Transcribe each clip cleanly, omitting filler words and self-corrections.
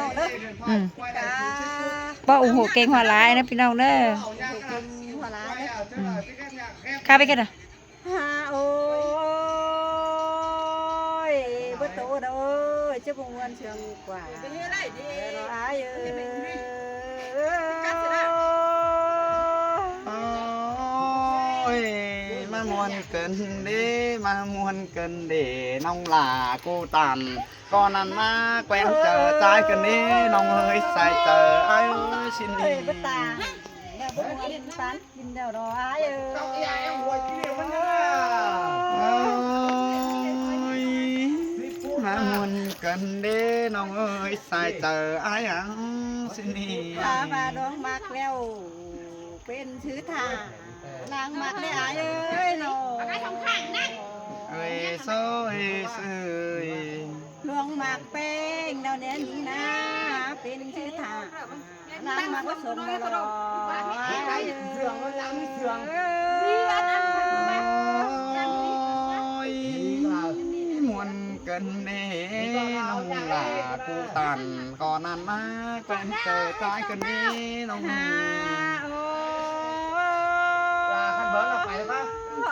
องเด้อป้าโอ้โหเก่งหัวร้ายนะพี่น้องเด้อหัวร้ายเด้อข้าไปกันนะฮาโอ้ยบ่โตเด้อจะบ่ม่วนเชิงกว่าเป็นอะไรดีอ้ายเอ้ยมามวนเกินเด้มามวนเกินเด้น้องหลากูตันก่อนนั้นมาแกวนเจอใจกันนี้น้องเฮ้ยใส่เจอไอ้ชินดีบ่ตาแล้วบ่ม่วนปานกินแล้วดอกอ้ายเอ้ยมามวนเกินเด้น้องเอ้ยใส่เจอไอ้ชินดีมาดองมักแล้วเป็นชื่อทานางมักได้อ้ายเอ้ยน้องเอ้ยโซยซื้อลวงหมากแป้งดาวเนี้ยนี่นะเป็นชื่อทานางมักผสมกันรอเสื่องล้างเสื่องมวนกันเน่น้องหลากูตันก่อนนั้นมาเป็นเจอใจกันนี้น้องขั้นเบิร์ดเราไปแล้วปะ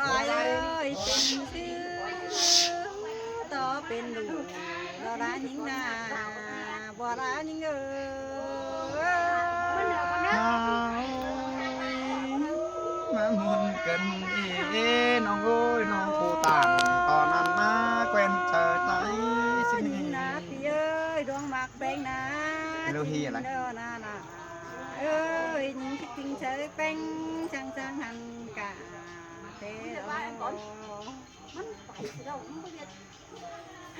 เอ้ยเป็นชื่อต่อเป็นลูกเราร้านยิงนาบ่ร้านยิงมามวนกันเอ้น้องโอ้ยน้องกูตันก่อนนั้นมาเป็นเจอใจสินี่นะพี่เอ้ยดวงหมากแป้งนะเรื่องฮีอะไรเอ้ยยิงคิดถึงเธอแป้งช่างหันกะเตอ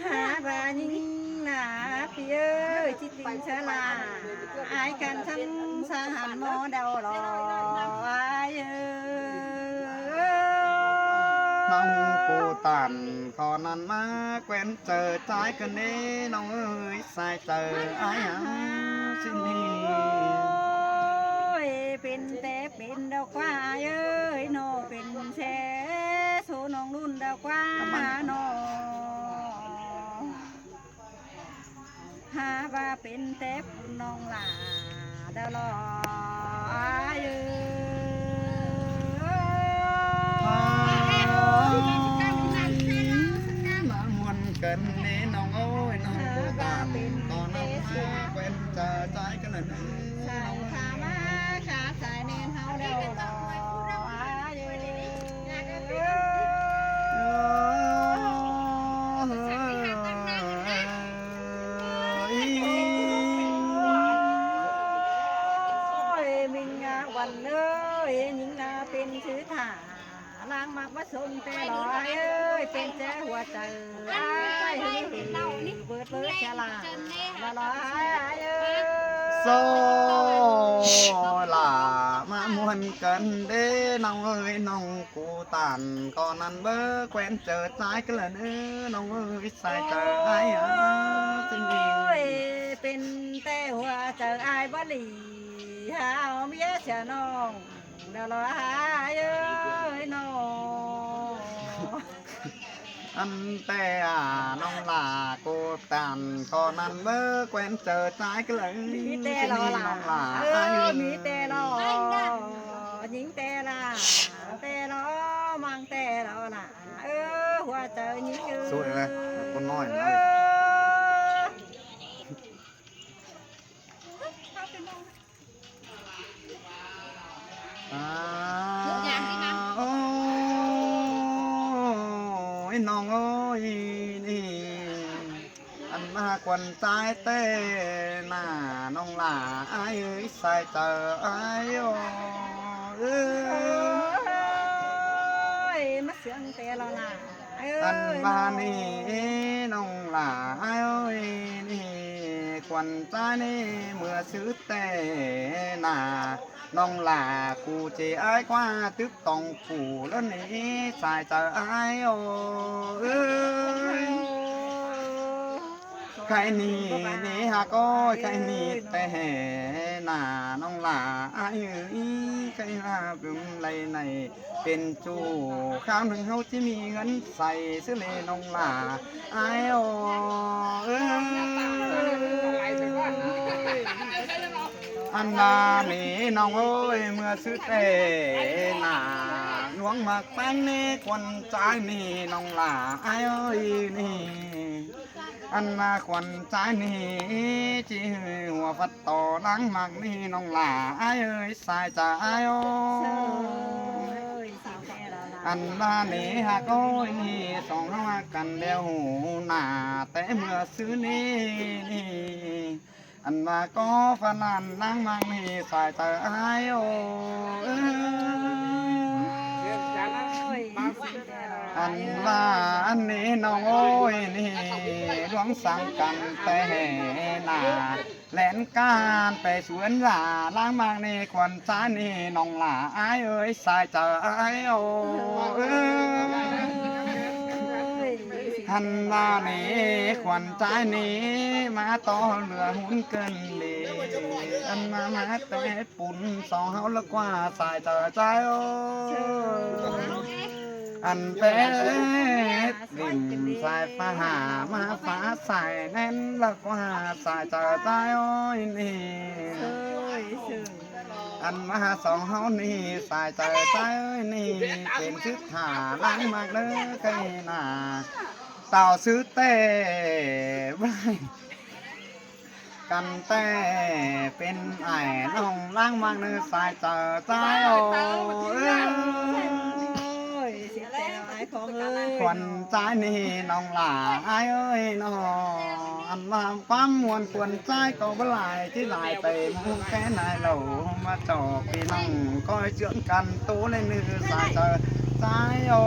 หาบายิงนาพี่เอ้ยคิดถึงเธอลาอายกันทั้งสหันโมเดาหล่ออายเอ้ยน้องกูตันก่อนนั้นมาแกวนเจอใจกันนี้น้องเอ้ยใส่เจอไอ้สินี่เป็นแต่เป็นดอกว่าเอ้ยโนเป็นแช่โซน้องรุ่นดอกว่าโนหาว่าเป็นแต่ปุ่นน้องหลาดาวลอยเอ้มามวนกันนี้น้องโอ้ยน้องกูตันก่อนนั้นมาแกวนเจอใจกันเลยใส่ขามาขาใส่เน้นเฮาเดาลอยวันเอ้ยยิงนาเป็นชื่อถาล้างมักมาส่งแต่ลอยเอ้ยเป็นแจ้หัวใจไอ้เฮ้ยเบิดฉลาดลอยเอ้ยโซล่ามามวนกันเด้น้องเอ้ยน้องกูตันก่อนนั้นเบอร์แกวนเจอใจกันเลยเน้อน้องเอ้ยใส่เจอไอ้จริงเป็นแต่หัวเจอไอ้บ่หลีหาเมียเสียน้องเดี๋ยวรอหาเอ้ยน้องอันแต่น้องลากูตันก่อนนั้นเบอร์แกวนเจอใจกันเลยมีแต่รอหลามีแต่รอหญิงแต่ละแต่รอมังแต่รอหลาหัวเจอหญิงสวยเลยคนน้อยโอ้ยน้องโอ้ยนี่อันมาควันใจเต้หน้าน้องหลาไอ้เอ้ยใส่เจอไอ้โอ้มาเสียงแต่ละล่ะอันมานี่น้องหลาไอ้เอ้ยนี่ควันใจนี่เมื่อซื้อแต่หน้าน้องหลากูเจไอ้กว่าตึกตองผูแล้วนี่ใส่เจอไอ้โอ้เอ้ยใครนี่นี่ฮะก็ใครนี่แต่หน้าน้องหลาไอ้เอ้ยใครลาเป็นไรในเป็นจูข้ามถึงเขาที่มีเงินใส่ซื้อเลยน้องหลาไอ้โอ้เอ้ย อันนานี่น้องเอ้ยเมื่อซื้อเตหนาหลวงหมักแป้งนี่ควันใจนี่น้องหล่าไอ้เอ้ยนี่อันนาควันใจนี่จีหัวฟัดต่อล้างหมักนี่น้องหล่าไอ้เอ้ยสายใจไอ้โอ้อันนานี่หักโอ้ยนี่สองหักกันเดียวหูหน้าแต่เมื่อซื้อนี่นี่อันว่าก็ฝรั่งนั่งมังนี่สายตาอายโออันว่าอันนี้น้องโอ้ยนี่หลวงสังกันแต่หนาแหลนการไปสวนหลาล้างมังนี่ควันจ้านี่น้องหลาอายเอ้ยสายตาอายโอทันว่านี่ขวัญใจนี้มาต่อเหลือหุ่นเกินดีอันมาแต่ปุ่นสองเฮาละกว่าสายเจอใจโออันเป็ดริมสายฟ้าหามาฟ้าใส่แน่นละกว่าสายเจอใจโอ้ยนี่อันมาสองเฮานี่สายเจอใจนี่เป็นชึกหาล้างมากเด้อไก่หนาเต่าซื้อเต้กันเต้เป็นไอ้น้องล้างมากเนื้อสายเจอใจโอ้ควันใจนี่น้องหล่าไอ้เอ้ยน้องอันมาปั๊มมวนควนใจก็บ่หลายที่หลายไปมุ่งแค่ไหนเรามาจอกพี่น้องก็เชื่อกันโตเลยเนื้อสายเจอใจโอ้